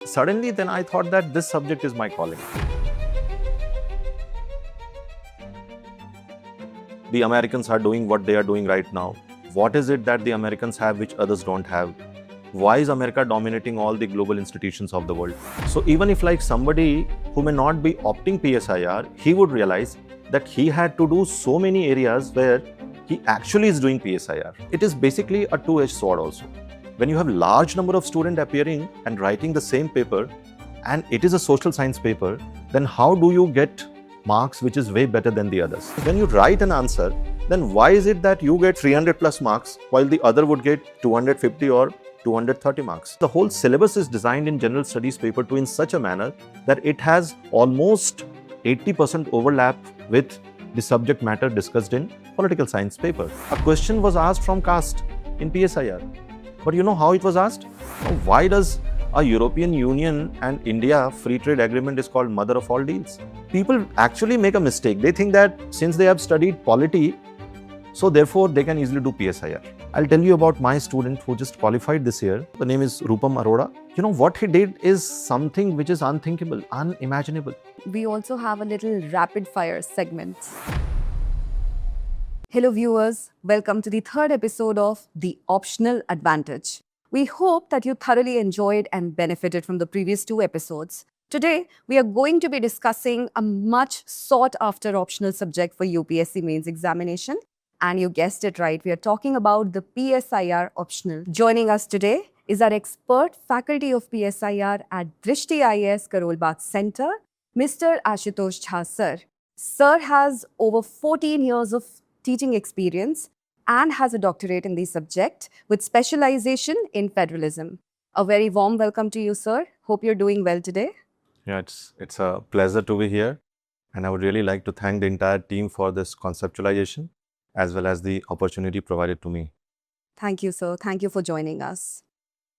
Suddenly, then I thought that this subject is my calling. The Americans are doing what they are doing right now. What is it that the Americans have which others don't have? Why is America dominating all the global institutions of the world? So even if like somebody who may not be opting PSIR, he would realize that he had to do so many areas where he actually is doing PSIR. It is basically a two-edged sword also. When you have large number of students appearing and writing the same paper, and it is a social science paper, then how do you get marks which is way better than the others? When you write an answer, then why is it that you get 300 plus marks while the other would get 250 or 230 marks? The whole syllabus is designed in general studies paper in such a manner that it has almost 80% overlap with the subject matter discussed in political science paper. A question was asked from caste in PSIR. But you know how it was asked? Why does a European Union and India free trade agreement is called mother of all deals? People actually make a mistake. They think that since they have studied polity, so therefore they can easily do PSIR. I'll tell you about my student who just qualified this year. The name is Rupam Arora. You know, what he did is something which is unthinkable, unimaginable. We also have a little rapid fire segment. Hello viewers, welcome to the third episode of The Optional Advantage. We hope that you thoroughly enjoyed and benefited from the previous two episodes. Today, we are going to be discussing a much sought after optional subject for UPSC mains examination. And you guessed it right, we are talking about the PSIR Optional. Joining us today is our expert faculty of PSIR at Drishti IAS Karol Bagh Center, Mr. Ashutosh Jha sir. Sir has over 14 years of teaching experience and has a doctorate in the subject with specialization in federalism. A very warm welcome to you, sir. Hope you're doing well today. Yeah, it's a pleasure to be here. And I would really like to thank the entire team for this conceptualization as well as the opportunity provided to me. Thank you, sir. Thank you for joining us.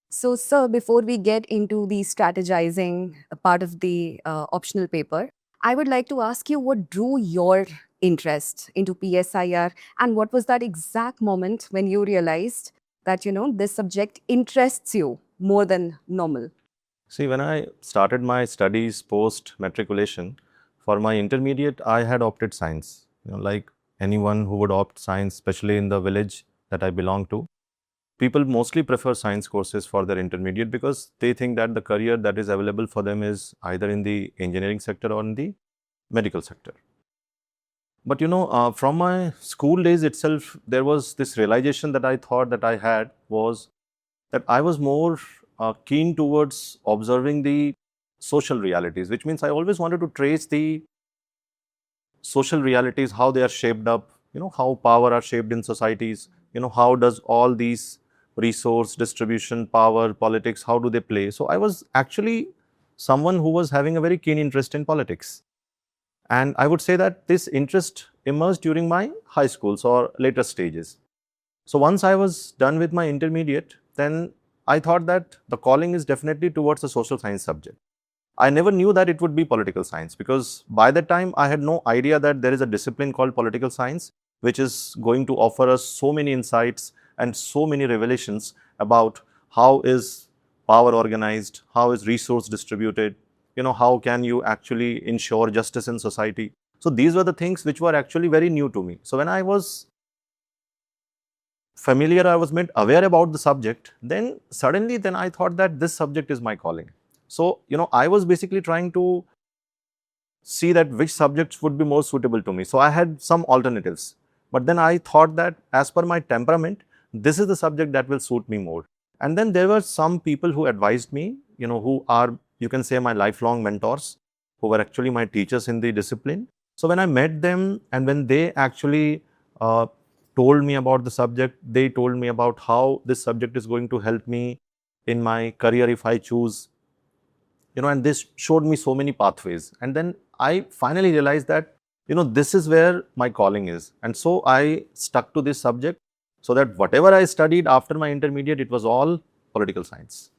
So, sir, before we get into the strategizing part of the optional paper, I would like to ask you what drew your interest into PSIR and what was that exact moment when you realized that, this subject interests you more than normal? See, when I started my studies post matriculation, for my intermediate, I had opted science. Like anyone who would opt science, especially in the village that I belong to, people mostly prefer science courses for their intermediate because they think that the career that is available for them is either in the engineering sector or in the medical sector. But from my school days itself, there was this realization that I thought that I had was that I was more keen towards observing the social realities, which means I always wanted to trace the social realities, how they are shaped up, how power are shaped in societies, how does all these resource distribution, power, politics, how do they play? So I was actually someone who was having a very keen interest in politics. And I would say that this interest emerged during my high schools or later stages. So once I was done with my intermediate, then I thought that the calling is definitely towards a social science subject. I never knew that it would be political science because by that time I had no idea that there is a discipline called political science, which is going to offer us so many insights and so many revelations about how is power organized, how is resource distributed, how can you actually ensure justice in society. So these were the things which were actually very new to me. So when I was familiar, I was made aware about the subject, then suddenly I thought that this subject is my calling. So, I was basically trying to see that which subjects would be more suitable to me. So I had some alternatives, but then I thought that as per my temperament, this is the subject that will suit me more. And then there were some people who advised me, who are, you can say, my lifelong mentors, who were actually my teachers in the discipline. So when I met them and when they actually told me about the subject, they told me about how this subject is going to help me in my career if I choose, and this showed me so many pathways. And then I finally realized that, this is where my calling is. And so I stuck to this subject so that whatever I studied after my intermediate, it was all political science.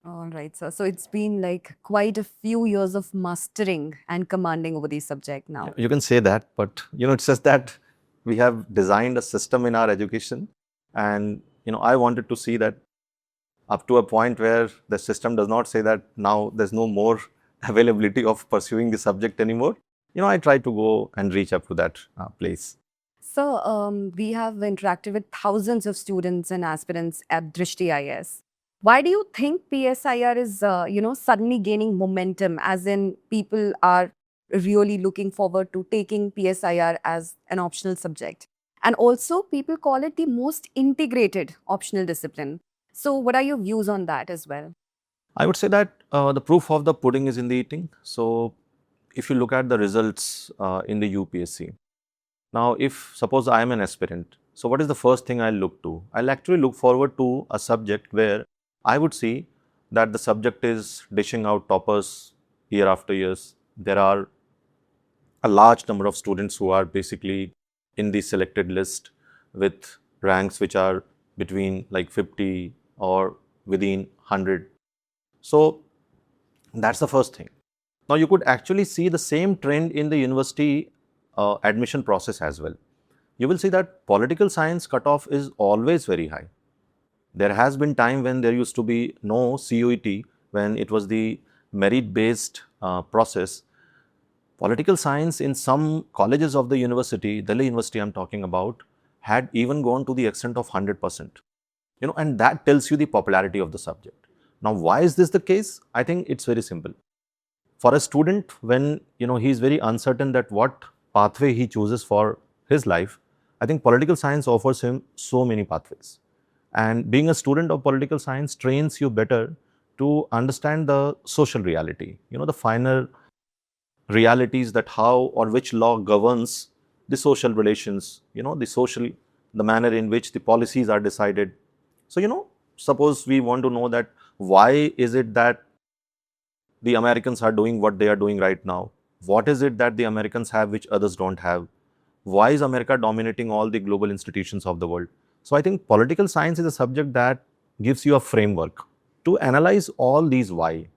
All right, sir. So it's been like quite a few years of mastering and commanding over the subject now. You can say that, but it's just that we have designed a system in our education, and I wanted to see that up to a point where the system does not say that now there's no more availability of pursuing the subject anymore, I try to go and reach up to that place. So, we have interacted with thousands of students and aspirants at Drishti IAS. Why do you think PSIR is, suddenly gaining momentum, as in people are really looking forward to taking PSIR as an optional subject? And also, people call it the most integrated optional discipline. So, what are your views on that as well? I would say that the proof of the pudding is in the eating. So, if you look at the results in the UPSC, now if suppose I am an aspirant, so what is the first thing I'll look to? I'll actually look forward to a subject where I would see that the subject is dishing out toppers year after years. There are a large number of students who are basically in the selected list with ranks which are between like 50 or within 100. So that's the first thing. Now you could actually see the same trend in the university admission process as well. You will see that political science cutoff is always very high. There has been time when there used to be no CUET, when it was the merit based process. Political science in some colleges of the university, Delhi University I'm talking about, had even gone to the extent of 100%. And that tells you the popularity of the subject. Now, why is this the case? I think it's very simple. For a student, when he is very uncertain that what pathway he chooses for his life, I think political science offers him so many pathways. And being a student of political science trains you better to understand the social reality, the finer realities, that how or which law governs the social relations, the manner in which the policies are decided. So, suppose we want to know that why is it that the Americans are doing what they are doing right now? What is it that the Americans have which others don't have? Why is America dominating all the global institutions of the world? So I think political science is a subject that gives you a framework to analyze all these why.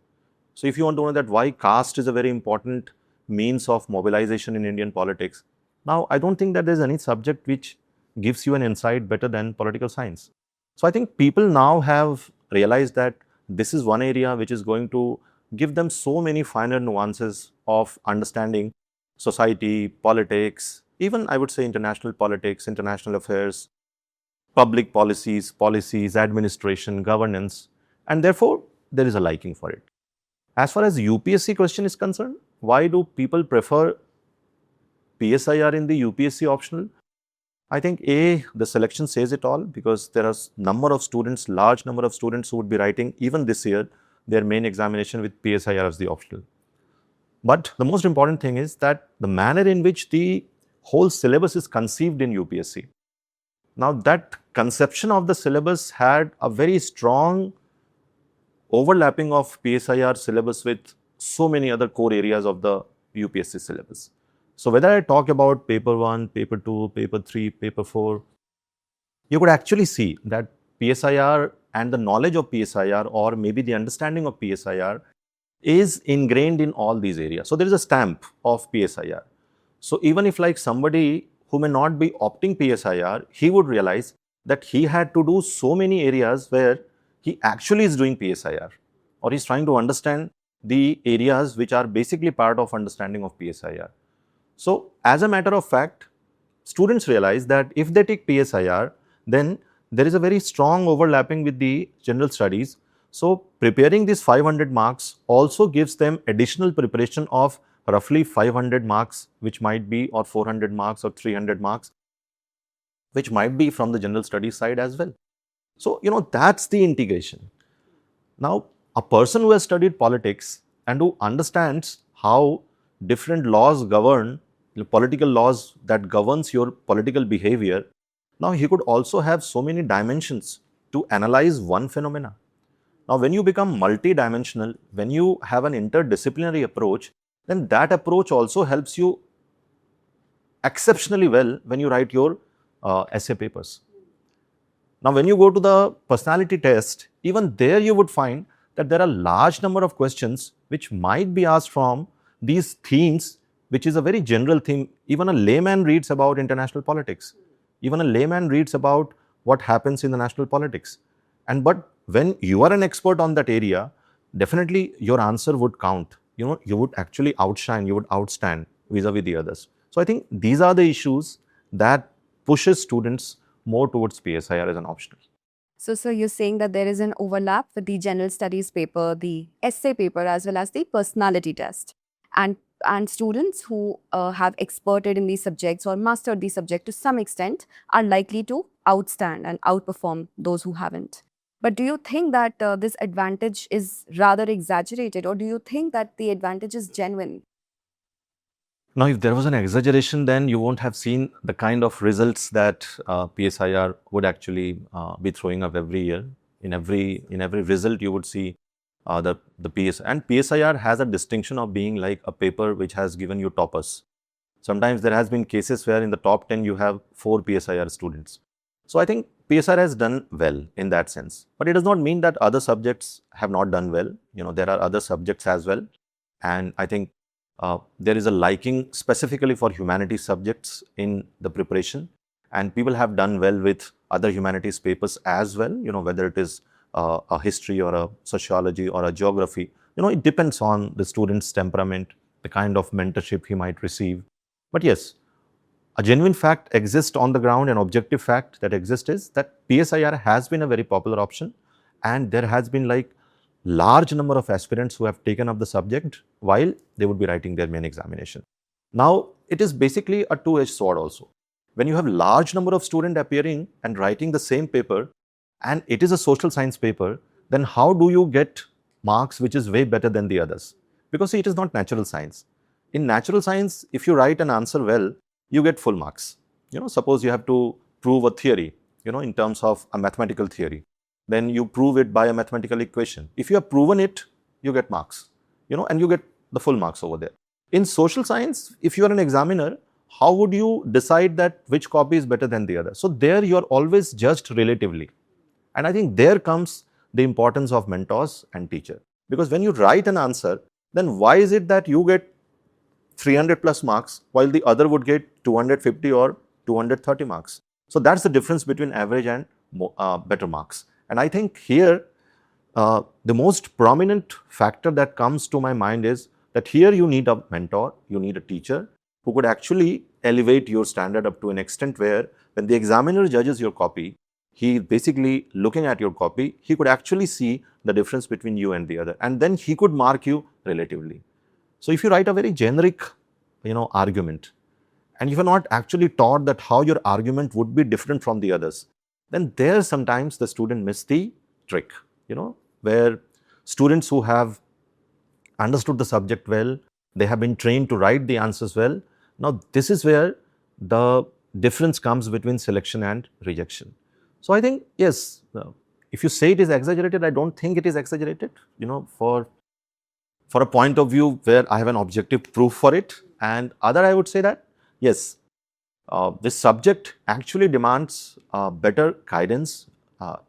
So if you want to know that why caste is a very important means of mobilization in Indian politics, now I don't think that there's any subject which gives you an insight better than political science. So I think people now have realized that this is one area which is going to give them so many finer nuances of understanding society, politics, even I would say international politics, international affairs, public policies, administration, governance, and therefore there is a liking for it. As far as UPSC question is concerned, why do people prefer PSIR in the UPSC optional? I think the selection says it all, because there are large number of students who would be writing even this year their main examination with PSIR as the optional. But the most important thing is that the manner in which the whole syllabus is conceived in UPSC. Now that conception of the syllabus had a very strong overlapping of PSIR syllabus with so many other core areas of the UPSC syllabus. So whether I talk about paper 1, paper 2, paper 3, paper 4, you could actually see that PSIR and the knowledge of PSIR, or maybe the understanding of PSIR, is ingrained in all these areas. So there is a stamp of PSIR. So even if like somebody who may not be opting PSIR, he would realize that he had to do so many areas where he actually is doing PSIR, or he's trying to understand the areas which are basically part of understanding of PSIR. So as a matter of fact, students realize that if they take PSIR, then there is a very strong overlapping with the general studies. So preparing these 500 marks also gives them additional preparation of roughly 500 marks, which might be, or 400 marks or 300 marks, which might be from the general studies side as well. So, that's the integration. Now, a person who has studied politics and who understands how different laws govern, political laws that governs your political behavior, now he could also have so many dimensions to analyze one phenomena. Now, when you become multidimensional, when you have an interdisciplinary approach, then that approach also helps you exceptionally well when you write your essay papers. Now, when you go to the personality test, even there you would find that there are large number of questions which might be asked from these themes, which is a very general theme. Even a layman reads about international politics. Even a layman reads about what happens in the national politics. But when you are an expert on that area, definitely your answer would count. You would actually outshine, you would outstand vis-a-vis the others. So I think these are the issues that pushes students more towards PSIR as an optional. So you're saying that there is an overlap with the general studies paper, the essay paper, as well as the personality test. And students who have experted in these subjects or mastered the subject to some extent are likely to outstand and outperform those who haven't. But do you think that this advantage is rather exaggerated, or do you think that the advantage is genuine? Now, if there was an exaggeration, then you won't have seen the kind of results that PSIR would actually be throwing up every year. In every result, you would see the PS and PSIR has a distinction of being like a paper which has given you toppers. Sometimes there has been cases where in the top 10 you have 4 PSIR students. So I think PSIR has done well in that sense, but it does not mean that other subjects have not done well. There are other subjects as well, and I think there is a liking specifically for humanities subjects in the preparation, and people have done well with other humanities papers as well, whether it is a history or a sociology or a geography. It depends on the student's temperament, the kind of mentorship he might receive. But yes, a genuine fact exists on the ground, an objective fact that exists is that PSIR has been a very popular option, and there has been like large number of aspirants who have taken up the subject while they would be writing their main examination. Now, it is basically a two-edged sword also. When you have large number of students appearing and writing the same paper, and it is a social science paper, then how do you get marks which is way better than the others? Because see, it is not natural science. In natural science, if you write an answer well, you get full marks. Suppose you have to prove a theory, in terms of a mathematical theory, then you prove it by a mathematical equation. If you have proven it, you get marks, and you get the full marks over there. In social science, if you are an examiner, how would you decide that which copy is better than the other? So there you are always judged relatively. And I think there comes the importance of mentors and teacher. Because when you write an answer, then why is it that you get 300 plus marks while the other would get 250 or 230 marks? So that's the difference between average and better marks. And I think here, the most prominent factor that comes to my mind is that here you need a mentor, you need a teacher who could actually elevate your standard up to an extent where when the examiner judges your copy, he basically looking at your copy, he could actually see the difference between you and the other, and then he could mark you relatively. So if you write a very generic, argument, and if you're not actually taught that how your argument would be different from the others, then there sometimes the student miss the trick, where students who have understood the subject well, they have been trained to write the answers well. Now this is where the difference comes between selection and rejection. So I think, yes, if you say it is exaggerated, I don't think it is exaggerated, for a point of view where I have an objective proof for it. And other, I would say that, yes, this subject actually demands better guidance,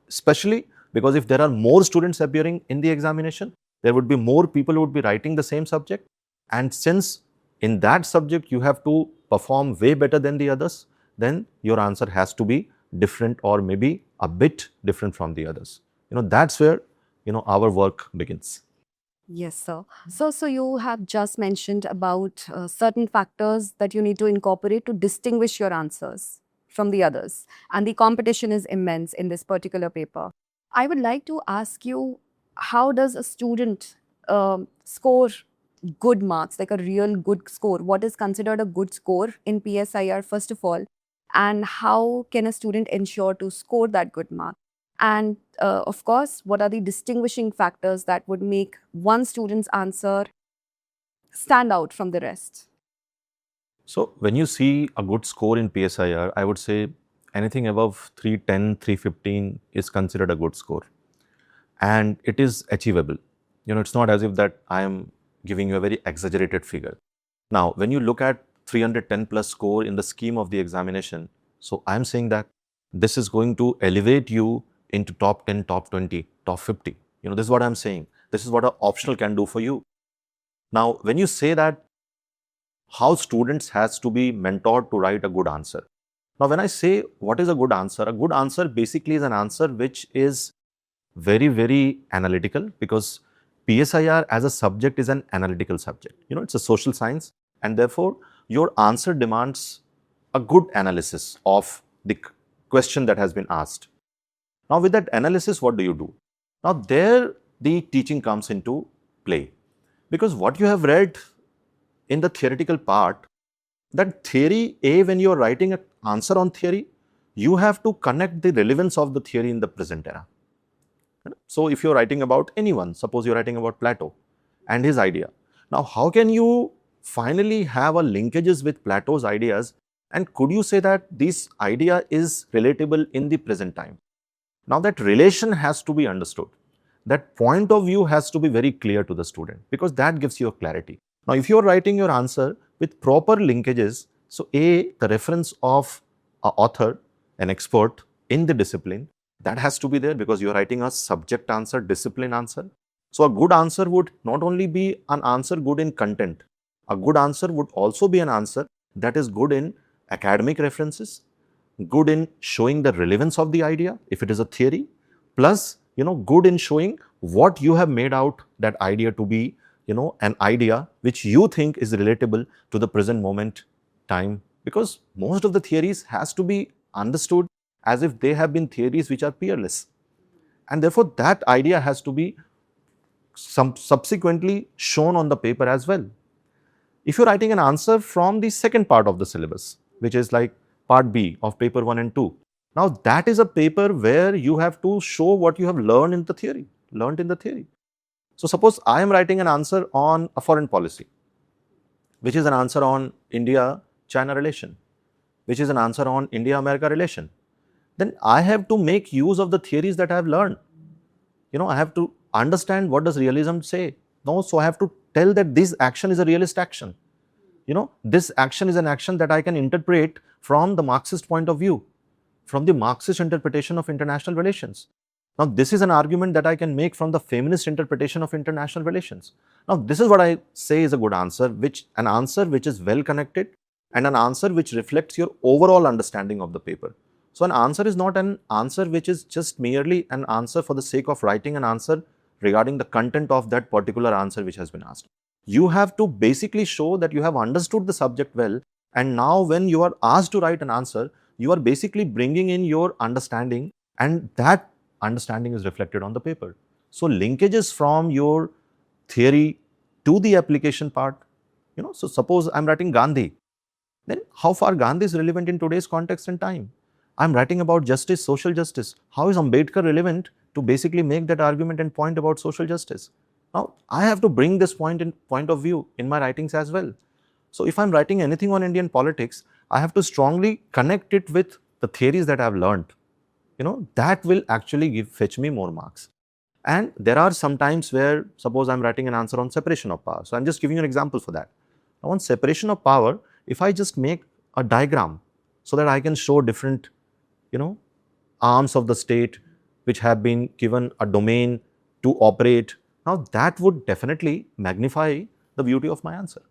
especially because if there are more students appearing in the examination, there would be more people who would be writing the same subject. And since in that subject you have to perform way better than the others, then your answer has to be different or maybe a bit different from the others. That's where, our work begins. Yes, sir. So you have just mentioned about certain factors that you need to incorporate to distinguish your answers from the others. And the competition is immense in this particular paper. I would like to ask you, how does a student score good marks, like a real good score? What is considered a good score in PSIR, first of all? And how can a student ensure to score that good mark? And of course, what are the distinguishing factors that would make one student's answer stand out from the rest? So when you see a good score in PSIR, I would say anything above 310, 315 is considered a good score. And it is achievable. It's not as if that I am giving you a very exaggerated figure. Now, when you look at 310 plus score in the scheme of the examination, so I'm saying that this is going to elevate you into top 10, top 20, top 50. This is what I'm saying. This is what an optional can do for you. Now, when you say that how students has to be mentored to write a good answer. Now, when I say what is a good answer basically is an answer which is very, very analytical, because PSIR as a subject is an analytical subject. It's a social science, and therefore your answer demands a good analysis of the question that has been asked. Now, with that analysis, what do you do? Now, there the teaching comes into play, because what you have read in the theoretical part, that theory A, when you are writing an answer on theory, you have to connect the relevance of the theory in the present era. So, if you are writing about anyone, suppose you are writing about Plato and his idea. Now, how can you finally have a linkages with Plato's ideas, and could you say that this idea is relatable in the present time? Now, that relation has to be understood. That point of view has to be very clear to the student, because that gives you a clarity. Now, if you are writing your answer with proper linkages, so A, the reference of an author, an expert in the discipline, that has to be there, because you are writing a subject answer, discipline answer. So, a good answer would not only be an answer good in content, a good answer would also be an answer that is good in academic references, good in showing the relevance of the idea if it is a theory, plus good in showing what you have made out that idea to be, an idea which you think is relatable to the present moment time, because most of the theories has to be understood as if they have been theories which are peerless, and therefore that idea has to be subsequently shown on the paper as well. If you're writing an answer from the second part of the syllabus, which is like part B of paper 1 and 2, now that is a paper where you have to show what you have learned in the theory. So suppose I am writing an answer on a foreign policy, which is an answer on India-China relation, which is an answer on India-America relation, then I have to make use of the theories that I have learned. I have to understand what does realism say. No, so I have to tell that this action is a realist action. This action is an action that I can interpret from the Marxist point of view, from the Marxist interpretation of international relations. Now, this is an argument that I can make from the feminist interpretation of international relations. Now, this is what I say is a good answer, an answer which is well connected, and an answer which reflects your overall understanding of the paper. So, an answer is not an answer which is just merely an answer for the sake of writing an answer regarding the content of that particular answer which has been asked. You have to basically show that you have understood the subject well, and now when you are asked to write an answer, you are basically bringing in your understanding, and that understanding is reflected on the paper. So, linkages from your theory to the application part, so suppose I am writing Gandhi, then how far Gandhi is relevant in today's context and time? I am writing about justice, social justice. How is Ambedkar relevant to basically make that argument and point about social justice? Now, I have to bring this point of view in my writings as well. So, if I am writing anything on Indian politics, I have to strongly connect it with the theories that I have learned. That will actually fetch me more marks. And there are some times where, suppose I am writing an answer on separation of power. So, I am just giving you an example for that. Now, on separation of power, if I just make a diagram so that I can show different, arms of the state which have been given a domain to operate, now that would definitely magnify the beauty of my answer.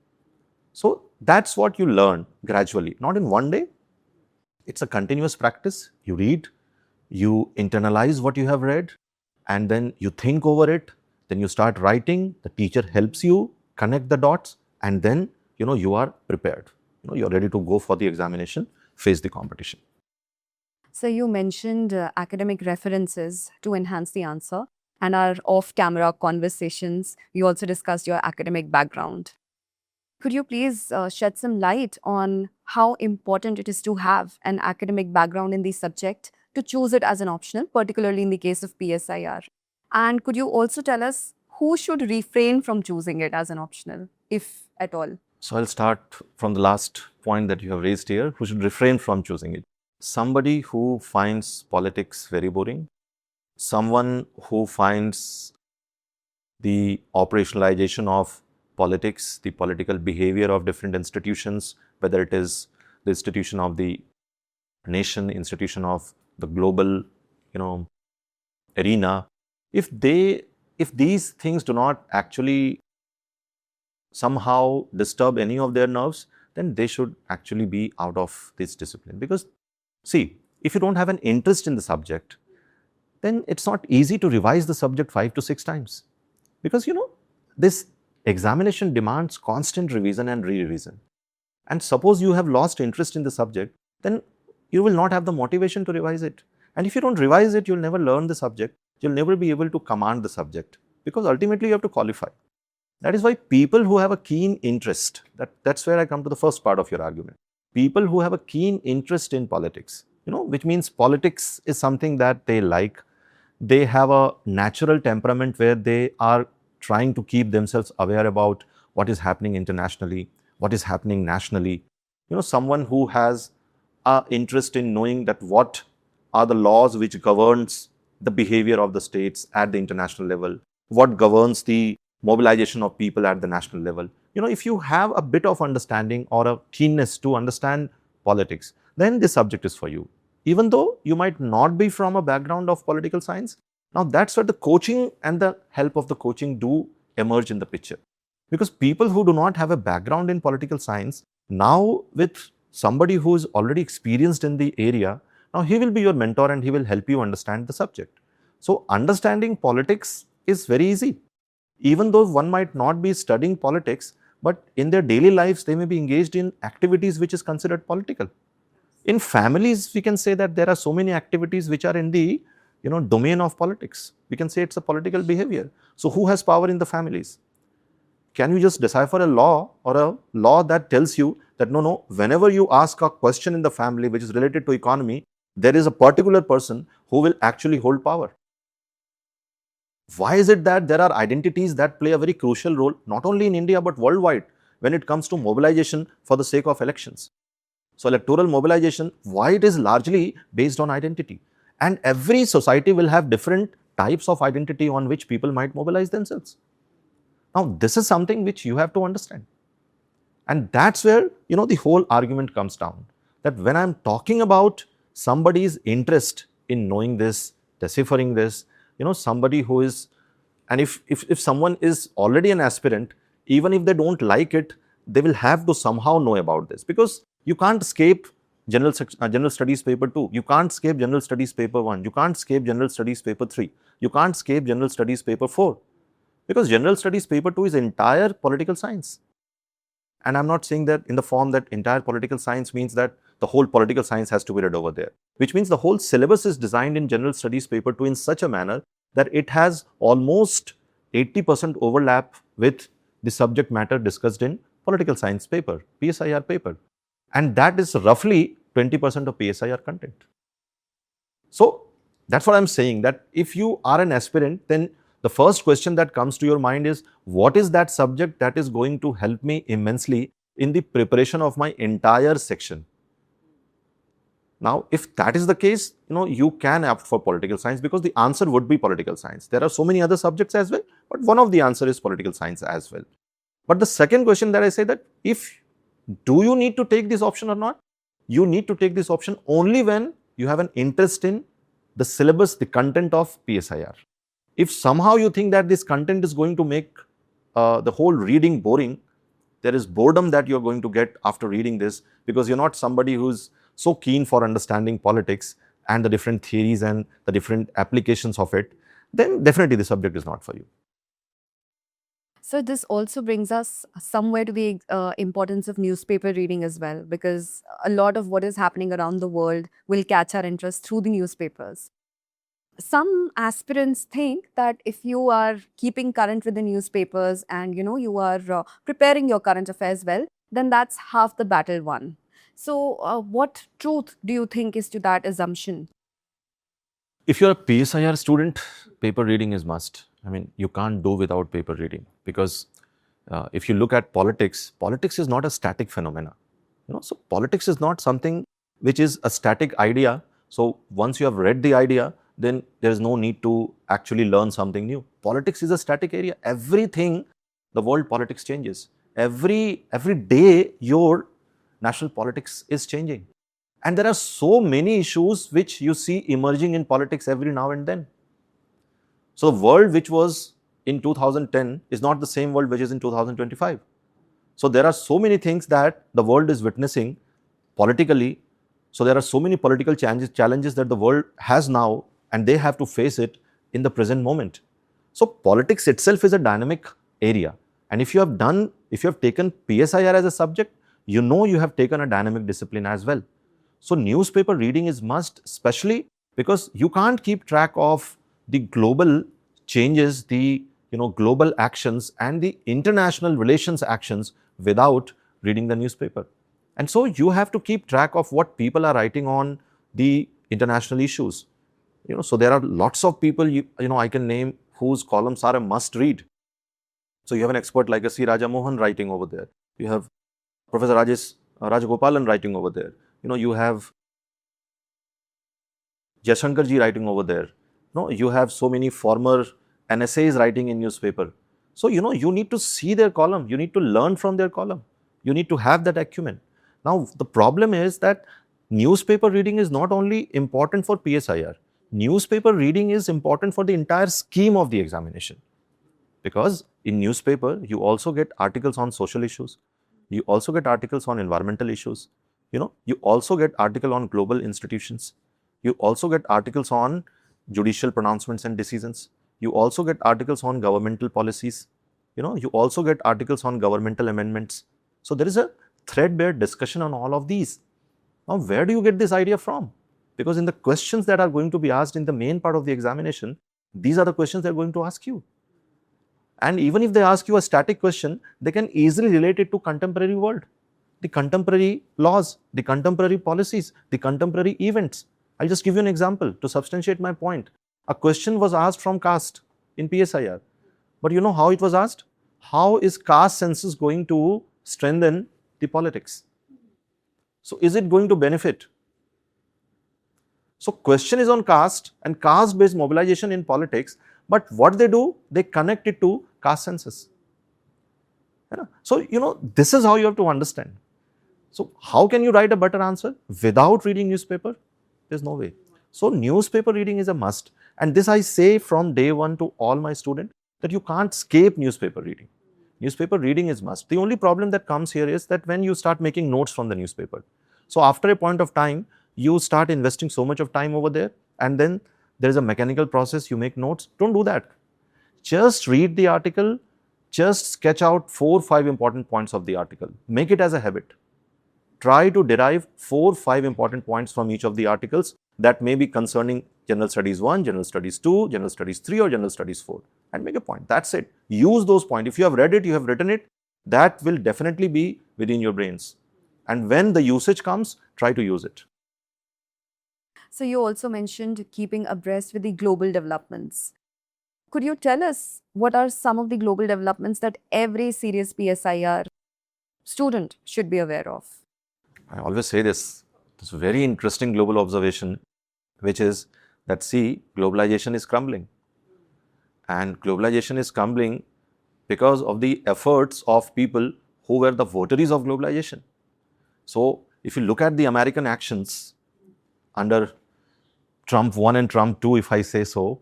So, that's what you learn gradually, not in one day. It's a continuous practice. You read, you internalize what you have read, and then you think over it, then you start writing, the teacher helps you connect the dots, and then you are prepared. You're ready to go for the examination, face the competition. So you mentioned academic references to enhance the answer, and our off-camera conversations, you also discussed your academic background. Could you please shed some light on how important it is to have an academic background in the subject to choose it as an optional, particularly in the case of PSIR? And could you also tell us who should refrain from choosing it as an optional, if at all? So, I'll start from the last point that you have raised here, who should refrain from choosing it. Somebody who finds politics very boring, someone who finds the operationalization of politics, the political behavior of different institutions, whether it is the institution of the nation, institution of the global, arena, if these things do not actually somehow disturb any of their nerves, then they should actually be out of this discipline. Because see, if you don't have an interest in the subject, then it's not easy to revise the subject 5 to 6 times. Because this examination demands constant revision and re-revision. And suppose you have lost interest in the subject, then you will not have the motivation to revise it. And if you don't revise it, you'll never learn the subject. You'll never be able to command the subject, because ultimately you have to qualify. That is why people who have a keen interest, that's where I come to the first part of your argument. People who have a keen interest in politics, which means politics is something that they like. They have a natural temperament where they are trying to keep themselves aware about what is happening internationally, what is happening nationally. Someone who has an interest in knowing that what are the laws which governs the behavior of the states at the international level, what governs the mobilization of people at the national level. If you have a bit of understanding or a keenness to understand politics, then this subject is for you. Even though you might not be from a background of political science, now that's where the coaching and the help of the coaching do emerge in the picture. Because people who do not have a background in political science, now with somebody who is already experienced in the area, now he will be your mentor and he will help you understand the subject. So understanding politics is very easy. Even though one might not be studying politics, but in their daily lives, they may be engaged in activities which is considered political. In families, we can say that there are so many activities which are in the domain of politics. We can say it's a political behavior. So who has power in the families? Can you just decipher a law or a law that tells you that no, whenever you ask a question in the family which is related to economy, there is a particular person who will actually hold power? Why is it that there are identities that play a very crucial role, not only in India but worldwide, when it comes to mobilization for the sake of elections? So electoral mobilization, why it is largely based on identity. And every society will have different types of identity on which people might mobilize themselves. Now, this is something which you have to understand. And that's where, the whole argument comes down. That when I'm talking about somebody's interest in knowing this, deciphering this, somebody who is, and if someone is already an aspirant, even if they don't like it, they will have to somehow know about this. Because you can't escape general studies paper 2, you can't escape general studies paper 1, you can't escape general studies paper 3, you can't escape general studies paper 4, because general studies paper 2 is entire political science. And I'm not saying that in the form that entire political science means that the whole political science has to be read over there, which means the whole syllabus is designed in general studies paper 2 in such a manner that it has almost 80% overlap with the subject matter discussed in political science paper, PSIR paper. And that is roughly 20% of PSIR content. So that's what I'm saying, that if you are an aspirant, then the first question that comes to your mind is, what is that subject that is going to help me immensely in the preparation of my entire section? Now, if that is the case, you can opt for political science, because the answer would be political science. There are so many other subjects as well, but one of the answer is political science as well. But the second question that I say, that do you need to take this option or not? You need to take this option only when you have an interest in the syllabus, the content of PSIR. If somehow you think that this content is going to make the whole reading boring, there is boredom that you're going to get after reading this, because you're not somebody who's so keen for understanding politics and the different theories and the different applications of it, then definitely the subject is not for you. So this also brings us somewhere to the importance of newspaper reading as well, because a lot of what is happening around the world will catch our interest through the newspapers. Some aspirants think that if you are keeping current with the newspapers and you are preparing your current affairs well, then that's half the battle won. So what truth do you think is to that assumption? If you're a PSIR student, paper reading is must. I mean, you can't do without paper reading, because if you look at politics, politics is not a static phenomena. So politics is not something which is a static idea. So once you have read the idea, then there is no need to actually learn something new. Politics is a static area. Everything, the world politics changes. Every day, your national politics is changing. And there are so many issues which you see emerging in politics every now and then. So the world which was in 2010 is not the same world which is in 2025. So there are so many things that the world is witnessing politically. So there are so many political challenges that the world has now, and they have to face it in the present moment. So politics itself is a dynamic area, and if you have taken PSIR as a subject, you know you have taken a dynamic discipline as well. So newspaper reading is must, especially because you can't keep track of the global changes, the global actions and the international relations actions without reading the newspaper. And so you have to keep track of what people are writing on the international issues. So there are lots of people I can name whose columns are a must read. So you have an expert like a C. Rajamohan writing over there. You have Professor Rajagopalan writing over there. You have Jaishankar ji writing over there. You have so many former NSAs writing in newspaper. So, you need to see their column. You need to learn from their column. You need to have that acumen. Now, the problem is that newspaper reading is not only important for PSIR. Newspaper reading is important for the entire scheme of the examination. Because in newspaper, you also get articles on social issues. You also get articles on environmental issues. You also get article on global institutions. You also get articles on judicial pronouncements and decisions. You also get articles on governmental policies. You also get articles on governmental amendments. So there is a threadbare discussion on all of these. Now, where do you get this idea from? Because in the questions that are going to be asked in the main part of the examination, these are the questions they're going to ask you. And even if they ask you a static question, they can easily relate it to contemporary world, the contemporary laws, the contemporary policies, the contemporary events. I'll just give you an example to substantiate my point. A question was asked from caste in PSIR. But you know how it was asked? How is caste census going to strengthen the politics? So is it going to benefit? So question is on caste and caste-based mobilization in politics, but what they do, they connect it to caste census. So, this is how you have to understand. So how can you write a better answer without reading newspaper? There's no way. So newspaper reading is a must. And this I say from day one to all my students, that you can't escape newspaper reading. Newspaper reading is must. The only problem that comes here is that when you start making notes from the newspaper. So after a point of time, you start investing so much of time over there, and then there is a mechanical process, you make notes. Don't do that. Just read the article, just sketch out 4 or 5 important points of the article. Make it as a habit. Try to derive 4 or 5 important points from each of the articles that may be concerning General Studies 1, General Studies 2, General Studies 3 or General Studies 4, and make a point. That's it. Use those points. If you have read it, you have written it, that will definitely be within your brains. And when the usage comes, try to use it. So you also mentioned keeping abreast with the global developments. Could you tell us what are some of the global developments that every serious PSIR student should be aware of? I always say this very interesting global observation, which is that globalization is crumbling. And globalization is crumbling because of the efforts of people who were the votaries of globalization. So if you look at the American actions under Trump 1 and Trump 2, if I say so,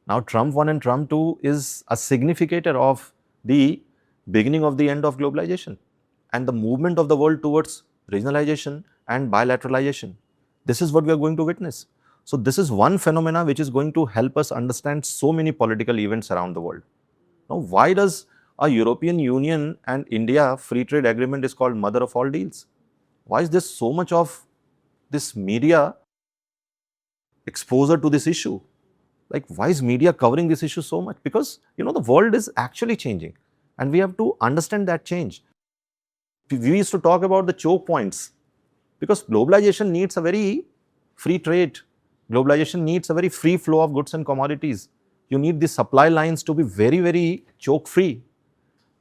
now Trump 1 and Trump 2 is a significator of the beginning of the end of globalization and the movement of the world towards regionalization and bilateralization. This is what we are going to witness. So this is one phenomena which is going to help us understand so many political events around the world. Now, why does a European Union and India free trade agreement is called mother of all deals? Why is there so much of this media exposure to this issue? Like, why is media covering this issue so much? Because, the world is actually changing and we have to understand that change. We used to talk about the choke points because globalization needs a very free trade. Globalization needs a very free flow of goods and commodities. You need the supply lines to be very, very choke free.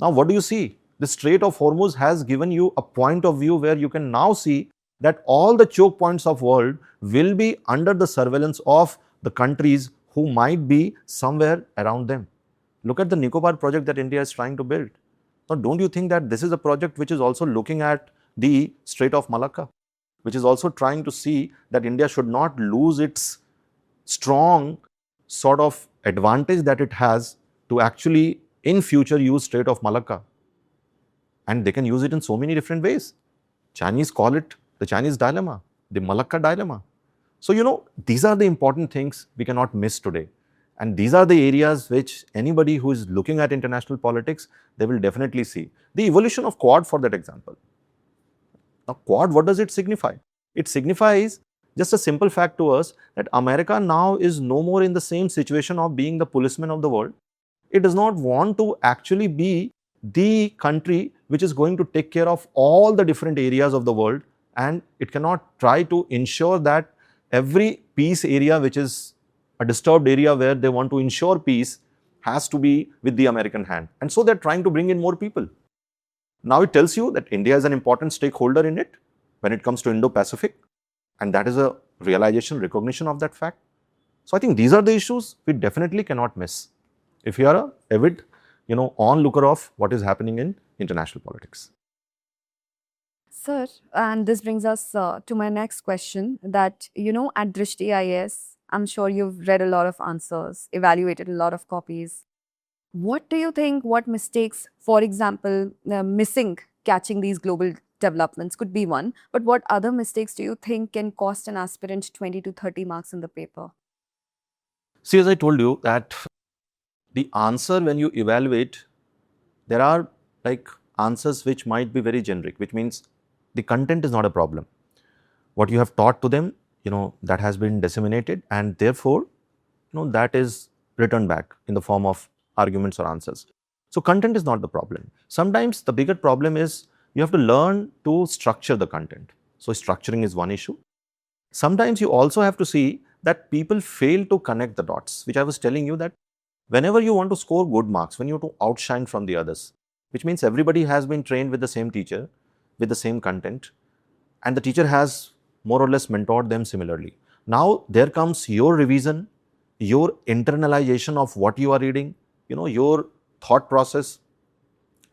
Now, what do you see? The Strait of Hormuz has given you a point of view where you can now see that all the choke points of world will be under the surveillance of the countries who might be somewhere around them. Look at the Nicobar project that India is trying to build. Now, don't you think that this is a project which is also looking at the Strait of Malacca, which is also trying to see that India should not lose its strong sort of advantage that it has to actually in future use Strait of Malacca. And they can use it in so many different ways. Chinese call it the Chinese dilemma, the Malacca dilemma. So, these are the important things we cannot miss today. And these are the areas which anybody who is looking at international politics, they will definitely see. The evolution of Quad, for that example. Now, Quad, what does it signify? It signifies just a simple fact to us that America now is no more in the same situation of being the policeman of the world. It does not want to actually be the country which is going to take care of all the different areas of the world, and it cannot try to ensure that every peace area which is a disturbed area where they want to ensure peace has to be with the American hand. And so they're trying to bring in more people. Now it tells you that India is an important stakeholder in it when it comes to Indo-Pacific, and that is a realization, recognition of that fact. So I think these are the issues we definitely cannot miss if you are a avid, onlooker of what is happening in international politics. Sir, and this brings us to my next question that, at Drishti IAS, I'm sure you've read a lot of answers, evaluated a lot of copies. What do you think, what mistakes, for example, missing catching these global developments could be one, but what other mistakes do you think can cost an aspirant 20 to 30 marks in the paper? See, as I told you that the answer when you evaluate, there are like answers which might be very generic, which means the content is not a problem. What you have taught to them, that has been disseminated, and therefore, that is returned back in the form of arguments or answers. So content is not the problem. Sometimes the bigger problem is you have to learn to structure the content. So structuring is one issue. Sometimes you also have to see that people fail to connect the dots, which I was telling you that whenever you want to score good marks, when you want to outshine from the others, which means everybody has been trained with the same teacher, with the same content, and the teacher has more or less mentored them similarly. Now there comes your revision, your internalization of what you are reading, your thought process,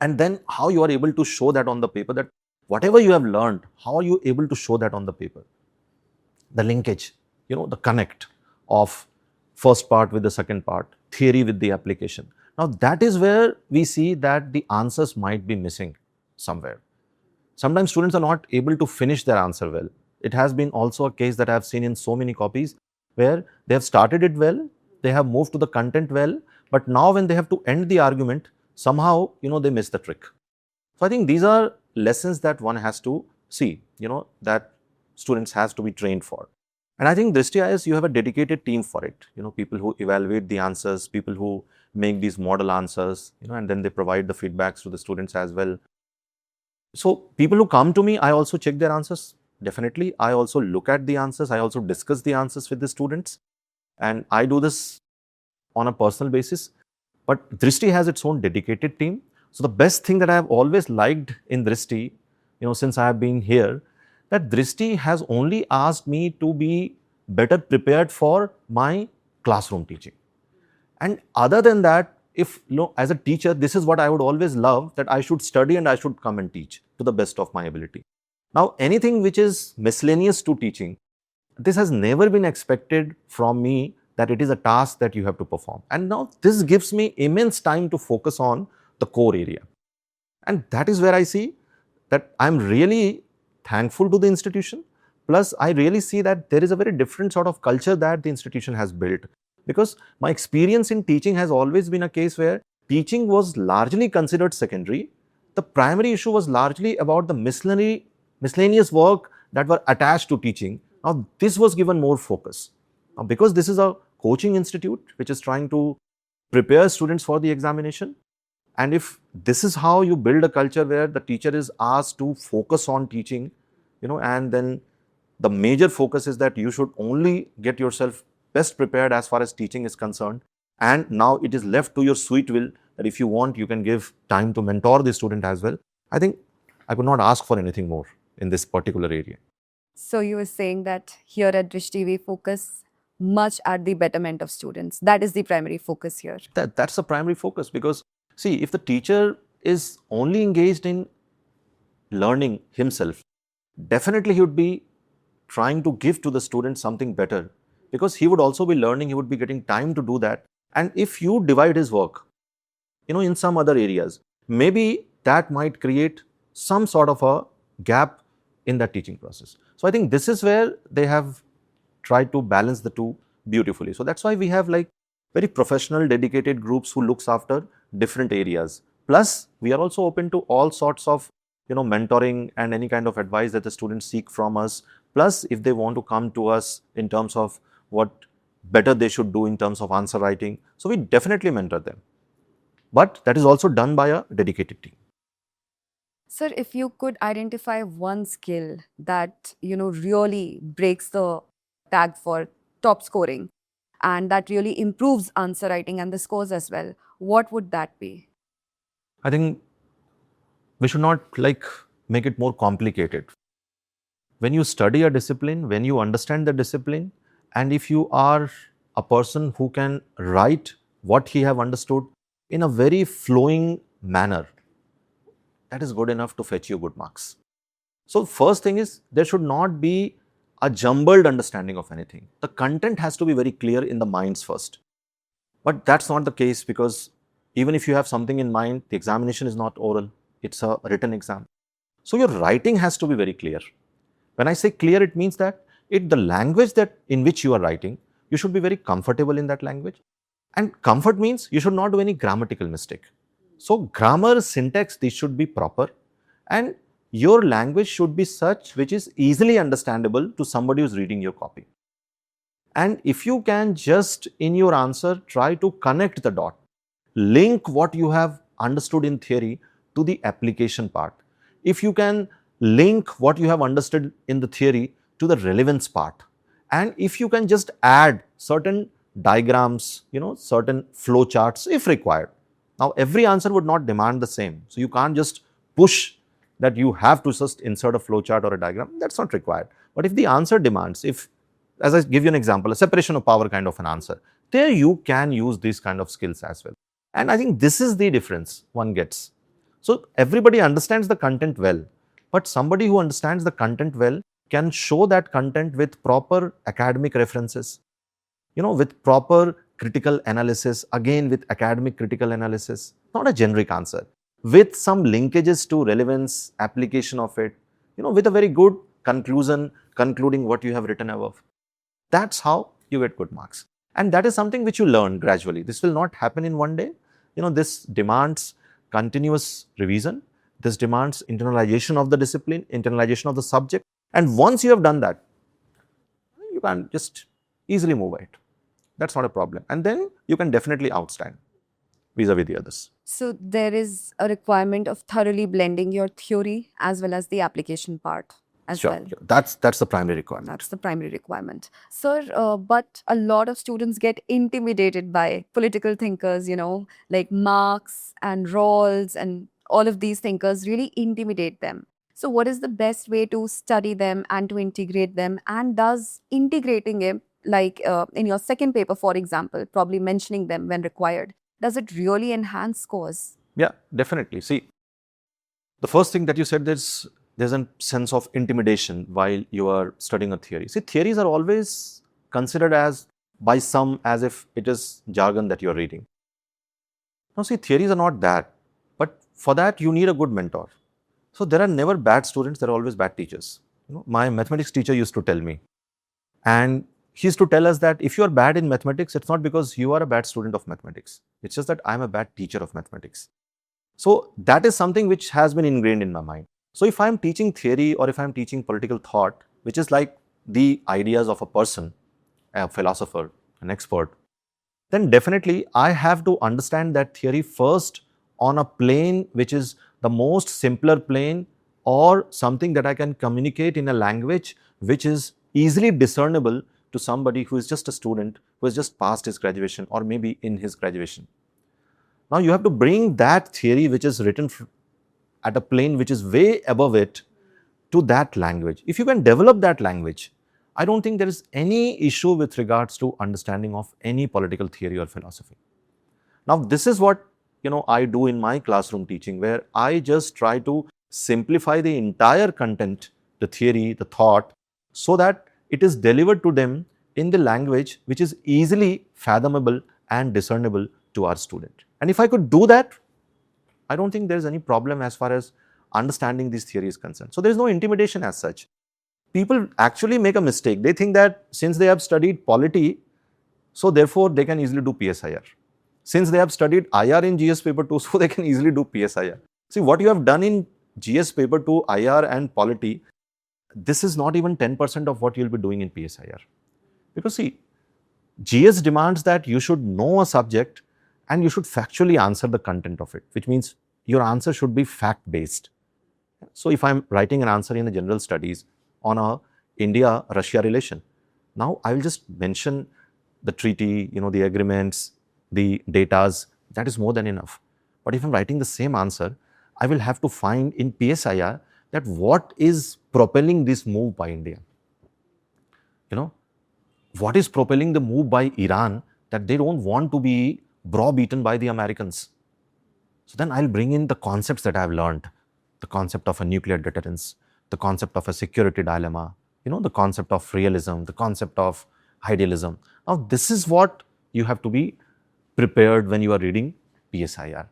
and then how you are able to show that on the paper, that whatever you have learned, how are you able to show that on the paper? The linkage, the connect of first part with the second part, theory with the application. Now that is where we see that the answers might be missing somewhere. Sometimes students are not able to finish their answer well. It has been also a case that I have seen in so many copies where they have started it well, they have moved to the content well, but now when they have to end the argument, somehow, they miss the trick. So I think these are lessons that one has to see, that students has to be trained for. And I think Drishti IAS, you have a dedicated team for it, people who evaluate the answers, people who make these model answers, and then they provide the feedbacks to the students as well. So people who come to me, I also check their answers. Definitely, I also look at the answers. I also discuss the answers with the students. And I do this on a personal basis. But Drishti has its own dedicated team. So the best thing that I have always liked in Drishti, since I have been here, that Drishti has only asked me to be better prepared for my classroom teaching. And other than that, if as a teacher, this is what I would always love, that I should study and I should come and teach to the best of my ability. Now, anything which is miscellaneous to teaching, this has never been expected from me, that it is a task that you have to perform. And now this gives me immense time to focus on the core area. And that is where I see that I'm really thankful to the institution. Plus, I really see that there is a very different sort of culture that the institution has built. Because my experience in teaching has always been a case where teaching was largely considered secondary. The primary issue was largely about the miscellaneous work that were attached to teaching. Now, this was given more focus. Now, because this is a coaching institute which is trying to prepare students for the examination, and if this is how you build a culture where the teacher is asked to focus on teaching, and then the major focus is that you should only get yourself best prepared as far as teaching is concerned, and now it is left to your sweet will that if you want, you can give time to mentor the student as well. I think I could not ask for anything more in this particular area. So you were saying that here at Drishti, we focus much at the betterment of students. That is the primary focus here. That's the primary focus, because see, if the teacher is only engaged in learning himself, definitely he would be trying to give to the student something better, because he would also be learning, he would be getting time to do that. And if you divide his work, in some other areas, maybe that might create some sort of a gap in that teaching process. So I think this is where they have try to balance the two beautifully. So that's why we have like very professional, dedicated groups who looks after different areas. Plus, we are also open to all sorts of mentoring and any kind of advice that the students seek from us. Plus, if they want to come to us in terms of what better they should do in terms of answer writing, so we definitely mentor them. But that is also done by a dedicated team. Sir, if you could identify one skill that, really breaks the tag for top scoring and that really improves answer writing and the scores as well, what would that be? I think we should not like make it more complicated. When you study a discipline, when you understand the discipline, and if you are a person who can write what he have understood in a very flowing manner, that is good enough to fetch you good marks. So first thing is, there should not be a jumbled understanding of anything. The content has to be very clear in the minds first. But that's not the case, because even if you have something in mind, the examination is not oral, it's a written exam. So your writing has to be very clear. When I say clear, it means that the language that in which you are writing, you should be very comfortable in that language. And comfort means you should not do any grammatical mistake. So grammar, syntax, these should be proper, and your language should be such which is easily understandable to somebody who's reading your copy. And if you can just in your answer try to connect the dot, link what you have understood in theory to the application part. If you can link what you have understood in the theory to the relevance part, and if you can just add certain diagrams, certain flow charts if required. Now, every answer would not demand the same. So you can't just push that you have to just insert a flow chart or a diagram. That's not required. But if the answer demands, as I give you an example, a separation of power kind of an answer, there you can use these kind of skills as well. And I think this is the difference one gets. So everybody understands the content well, but somebody who understands the content well can show that content with proper academic references, with proper critical analysis, again with academic critical analysis, not a generic answer, with some linkages to relevance, application of it, with a very good conclusion, concluding what you have written above. That's how you get good marks. And that is something which you learn gradually. This will not happen in one day. This demands continuous revision. This demands internalization of the discipline, internalization of the subject. And once you have done that, you can just easily move it. That's not a problem. And then you can definitely outstand vis-a-vis the others. So there is a requirement of thoroughly blending your theory as well as the application part as well. Sure. That's the primary requirement. That's the primary requirement. Sir, but a lot of students get intimidated by political thinkers, like Marx and Rawls, and all of these thinkers really intimidate them. So what is the best way to study them and to integrate them? And does integrating it, like in your second paper, for example, probably mentioning them when required, does it really enhance scores? Yeah, definitely. See, the first thing that you said, there's a sense of intimidation while you are studying a theory. See, theories are always considered by some as if it is jargon that you are reading. Now, see, theories are not that, but for that you need a good mentor. So there are never bad students, there are always bad teachers. My mathematics teacher used to tell me, and he used to tell us that if you are bad in mathematics, it's not because you are a bad student of mathematics. It's just that I'm a bad teacher of mathematics. So that is something which has been ingrained in my mind. So if I'm teaching theory or if I'm teaching political thought, which is like the ideas of a person, a philosopher, an expert, then definitely I have to understand that theory first on a plane which is the most simpler plane, or something that I can communicate in a language which is easily discernible to somebody who is just a student, who has just passed his graduation or maybe in his graduation. Now you have to bring that theory which is written at a plane which is way above it to that language. If you can develop that language, I don't think there is any issue with regards to understanding of any political theory or philosophy. Now this is what I do in my classroom teaching, where I just try to simplify the entire content, the theory, the thought, so that it is delivered to them in the language which is easily fathomable and discernible to our student. And if I could do that, I don't think there is any problem as far as understanding this theory is concerned. So there is no intimidation as such. People actually make a mistake. They think that since they have studied polity, so therefore they can easily do PSIR. Since they have studied IR in GS paper 2, so they can easily do PSIR. See, what you have done in GS paper 2, IR and polity, this is not even 10% of what you'll be doing in PSIR. Because see, GS demands that you should know a subject and you should factually answer the content of it, which means your answer should be fact-based. So if I'm writing an answer in the general studies on a India-Russia relation, now I will just mention the treaty, the agreements, the datas, that is more than enough. But if I'm writing the same answer, I will have to find in PSIR that what is propelling this move by India. What is propelling the move by Iran that they don't want to be browbeaten by the Americans. So then I'll bring in the concepts that I've learned, the concept of a nuclear deterrence, the concept of a security dilemma, the concept of realism, the concept of idealism. Now, this is what you have to be prepared when you are reading PSIR.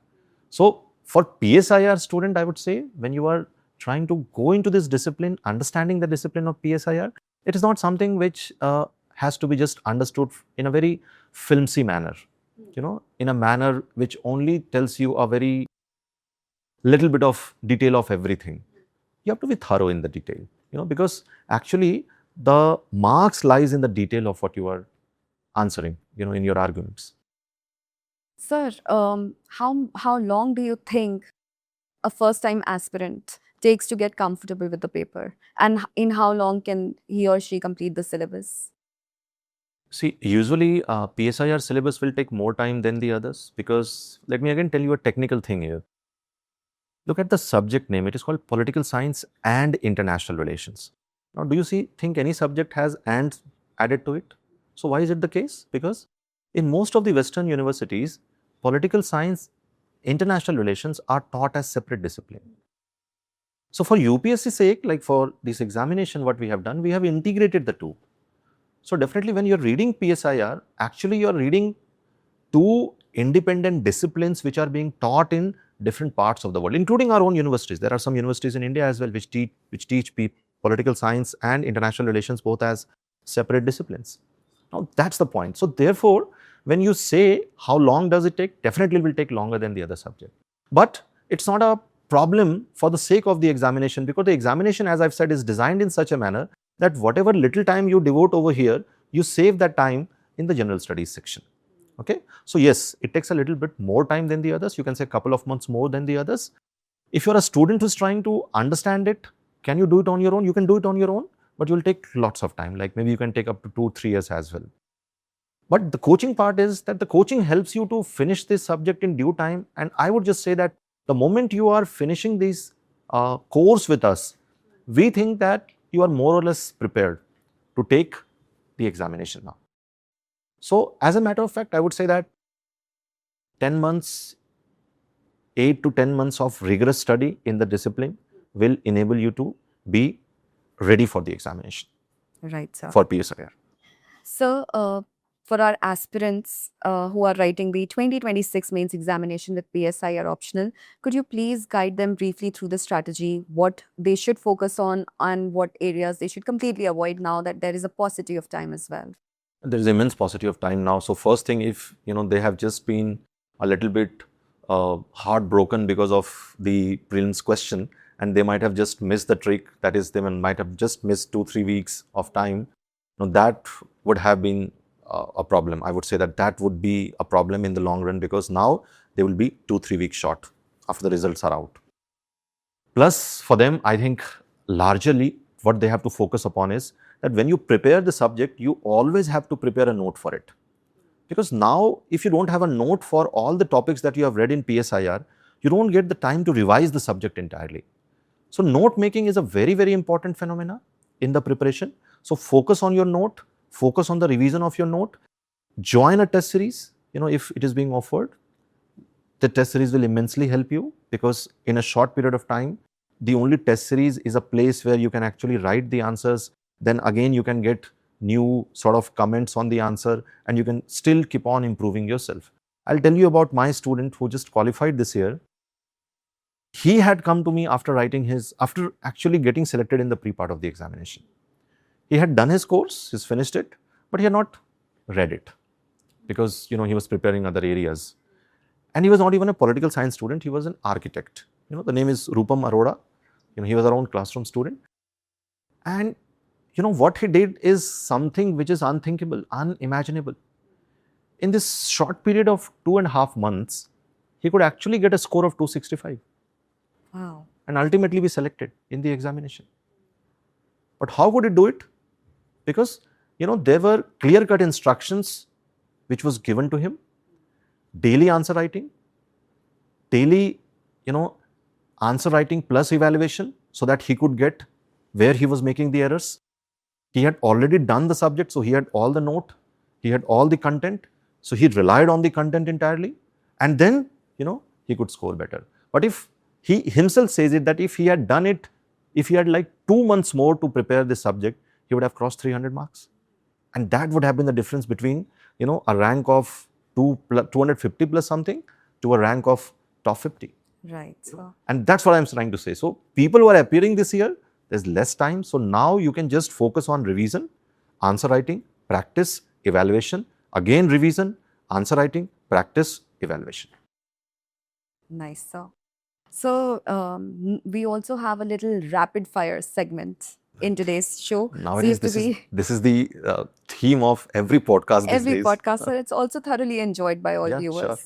So, for PSIR student, I would say when you are trying to go into this discipline, understanding the discipline of PSIR, it is not something which has to be just understood in a very filmy manner, in a manner which only tells you a very little bit of detail of everything. You have to be thorough in the detail, because actually the marks lies in the detail of what you are answering, in your arguments. Sir, how long do you think a first-time aspirant takes to get comfortable with the paper? And in how long can he or she complete the syllabus? See, usually PSIR syllabus will take more time than the others because let me again tell you a technical thing here. Look at the subject name. It is called Political Science and International Relations. Now, do you think any subject has "and" added to it? So, why is it the case? Because in most of the Western universities, political science, international relations are taught as separate discipline. So, for UPSC sake, like for this examination, what we have done, we have integrated the two. So, definitely when you are reading PSIR, actually you are reading two independent disciplines which are being taught in different parts of the world, including our own universities. There are some universities in India as well which teach political science and international relations both as separate disciplines. Now, that's the point. So, therefore, when you say how long does it take, definitely it will take longer than the other subject. But it's not a problem for the sake of the examination, because the examination, as I've said, is designed in such a manner that whatever little time you devote over here, you save that time in the general studies section. Okay. So, yes, it takes a little bit more time than the others. You can say a couple of months more than the others. If you're a student who's trying to understand it, can you do it on your own? You can do it on your own, but you'll take lots of time. Like maybe you can take up to 2-3 years as well. But the coaching part is that the coaching helps you to finish this subject in due time. And I would just say that the moment you are finishing this course with us, we think that you are more or less prepared to take the examination now. So, as a matter of fact, I would say that 10 months, 8 to 10 months of rigorous study in the discipline will enable you to be ready for the examination. Right, sir. For PSIR. So, for our aspirants who are writing the 2026 mains examination with PSIR Optional, could you please guide them briefly through the strategy, what they should focus on and what areas they should completely avoid now that there is a paucity of time as well? There is immense paucity of time now. So, first thing, if they have just been a little bit heartbroken because of the prelims question and they might have just missed the trick, that is, they might have just missed 2-3 weeks of time, that would have been a problem. I would say that would be a problem in the long run, because now they will be 2-3 weeks short after the results are out. Plus, for them, I think largely what they have to focus upon is that when you prepare the subject, you always have to prepare a note for it. Because now, if you don't have a note for all the topics that you have read in PSIR, you don't get the time to revise the subject entirely. So, note making is a very, very important phenomena in the preparation. So, focus on your note, focus on the revision of your note, join a test series, if it is being offered. The test series will immensely help you, because in a short period of time, the only test series is a place where you can actually write the answers. Then again, you can get new sort of comments on the answer and you can still keep on improving yourself. I'll tell you about my student who just qualified this year. He had come to me after actually getting selected in the pre-part of the examination. He had done his course, he's finished it, but he had not read it because he was preparing other areas. And he was not even a political science student, he was an architect. The name is Rupam Arora. He was our own classroom student. And what he did is something which is unthinkable, unimaginable. In this short period of 2.5 months, he could actually get a score of 265. Wow. And ultimately be selected in the examination. But how could he do it? Because there were clear-cut instructions which was given to him, daily answer writing, daily answer writing plus evaluation, so that he could get where he was making the errors. He had already done the subject, so he had all the note, he had all the content, so he relied on the content entirely, and then he could score better. But if he himself says it, that if he had done it, if he had like 2 months more to prepare this subject, he would have crossed 300 marks. And that would have been the difference between a rank of 250 plus something to a rank of top 50. Right. So. And that's what I'm trying to say. So people who are appearing this year, there's less time. So now you can just focus on revision, answer writing, practice, evaluation, again revision, answer writing, practice, evaluation. Nice, sir. So we also have a little rapid fire segment in today's show. Nowadays, this is the theme of every podcast these days. Every podcast, sir. It's also thoroughly enjoyed by all viewers. Sure.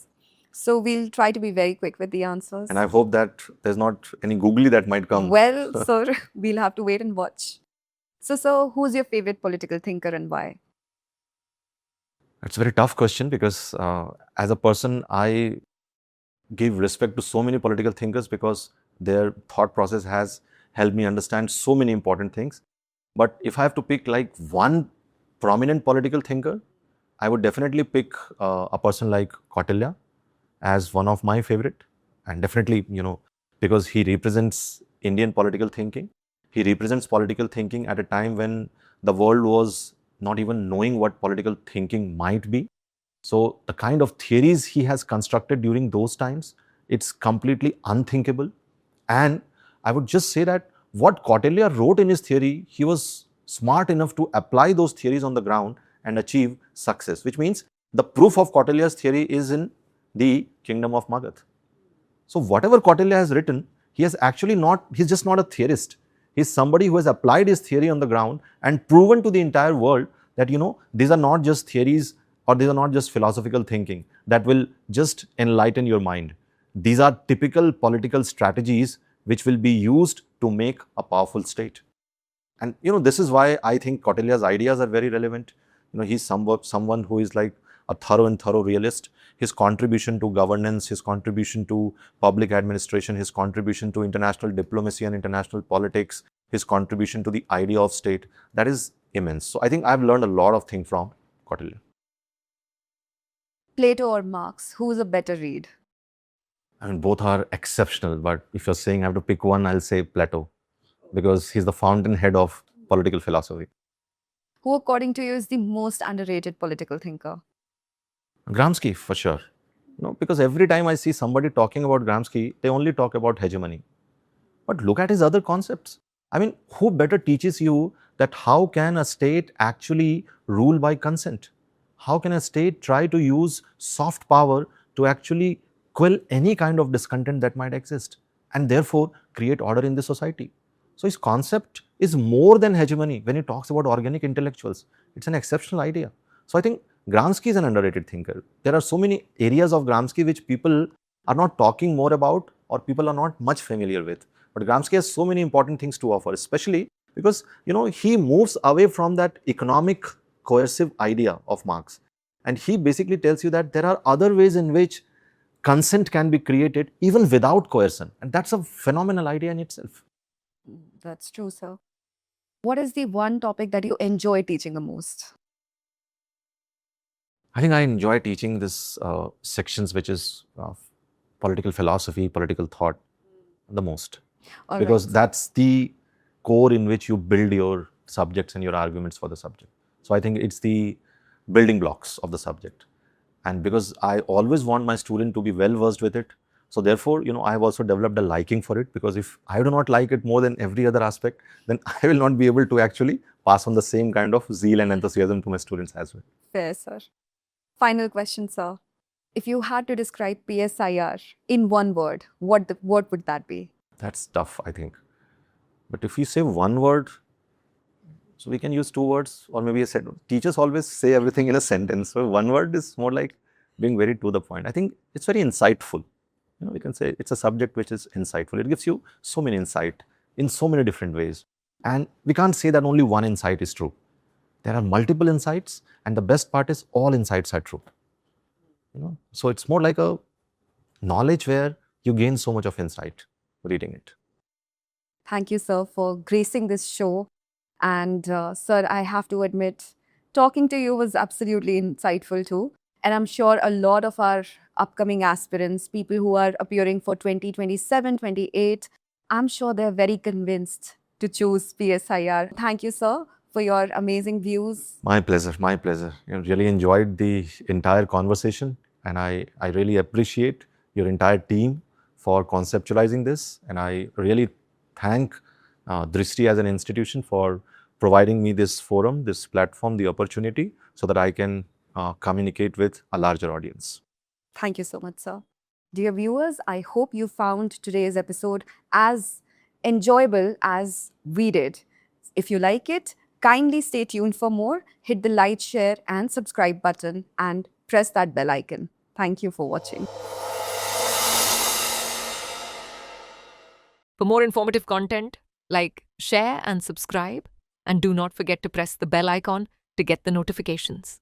So we'll try to be very quick with the answers. And I hope that there's not any googly that might come. Well, sir, we'll have to wait and watch. So who's your favorite political thinker and why? It's a very tough question because as a person, I give respect to so many political thinkers because their thought process has helped me understand so many important things. But if I have to pick like one prominent political thinker, I would definitely pick a person like Kautilya as one of my favorite. And definitely, because he represents Indian political thinking. He represents political thinking at a time when the world was not even knowing what political thinking might be. So the kind of theories he has constructed during those times, it's completely unthinkable. And I would just say that what Kautilya wrote in his theory, he was smart enough to apply those theories on the ground and achieve success, which means the proof of Kautilya's theory is in the kingdom of Magadh. So whatever Kautilya has written, he's just not a theorist. He's somebody who has applied his theory on the ground and proven to the entire world that, these are not just theories or these are not just philosophical thinking that will just enlighten your mind. These are typical political strategies which will be used to make a powerful state. And, this is why I think Kautilya's ideas are very relevant. He's someone who is like a thorough realist. His contribution to governance, his contribution to public administration, his contribution to international diplomacy and international politics, his contribution to the idea of state, that is immense. So I think I've learned a lot of things from Kautilya. Plato or Marx, who's a better read? I mean, both are exceptional, but if you're saying I have to pick one, I'll say Plato, because he's the fountainhead of political philosophy. Who, according to you, is the most underrated political thinker? Gramsci, for sure. Because every time I see somebody talking about Gramsci, they only talk about hegemony. But look at his other concepts. I mean, who better teaches you that how can a state actually rule by consent? How can a state try to use soft power to actually quell any kind of discontent that might exist and therefore create order in the society? So his concept is more than hegemony when he talks about organic intellectuals. It's an exceptional idea. So I think Gramsci is an underrated thinker. There are so many areas of Gramsci which people are not talking more about or people are not much familiar with. But Gramsci has so many important things to offer, especially because, he moves away from that economic coercive idea of Marx. And he basically tells you that there are other ways in which consent can be created even without coercion. And that's a phenomenal idea in itself. That's true, sir. What is the one topic that you enjoy teaching the most? I think I enjoy teaching this sections which is political philosophy, political thought the most. Because that's the core in which you build your subjects and your arguments for the subject. So I think it's the building blocks of the subject. And because I always want my student to be well versed with it, so therefore, I have also developed a liking for it, because if I do not like it more than every other aspect, then I will not be able to actually pass on the same kind of zeal and enthusiasm to my students as well. Fair, sir. Final question, sir. If you had to describe PSIR in one word, what would that be? That's tough, I think. But if you say one word, so we can use two words or maybe a sentence. Teachers always say everything in a sentence. So one word is more like being very to the point. I think it's very insightful. We can say it's a subject which is insightful. It gives you so many insight in so many different ways. And we can't say that only one insight is true. There are multiple insights, and the best part is all insights are true. So it's more like a knowledge where you gain so much of insight reading it. Thank you, sir, for gracing this show. And sir, I have to admit, talking to you was absolutely insightful too. And I'm sure a lot of our upcoming aspirants, people who are appearing for 2027, 28, I'm sure they're very convinced to choose PSIR. Thank you, sir, for your amazing views. My pleasure, my pleasure. Really enjoyed the entire conversation, and I really appreciate your entire team for conceptualizing this, and I really thank Drishti as an institution for providing me this forum, this platform, the opportunity so that I can communicate with a larger audience. Thank you so much, sir. Dear viewers, I hope you found today's episode as enjoyable as we did. If you like it, kindly stay tuned for more. Hit the like, share, and subscribe button and press that bell icon. Thank you for watching. For more informative content, like share and subscribe, and do not forget to press the bell icon to get the notifications.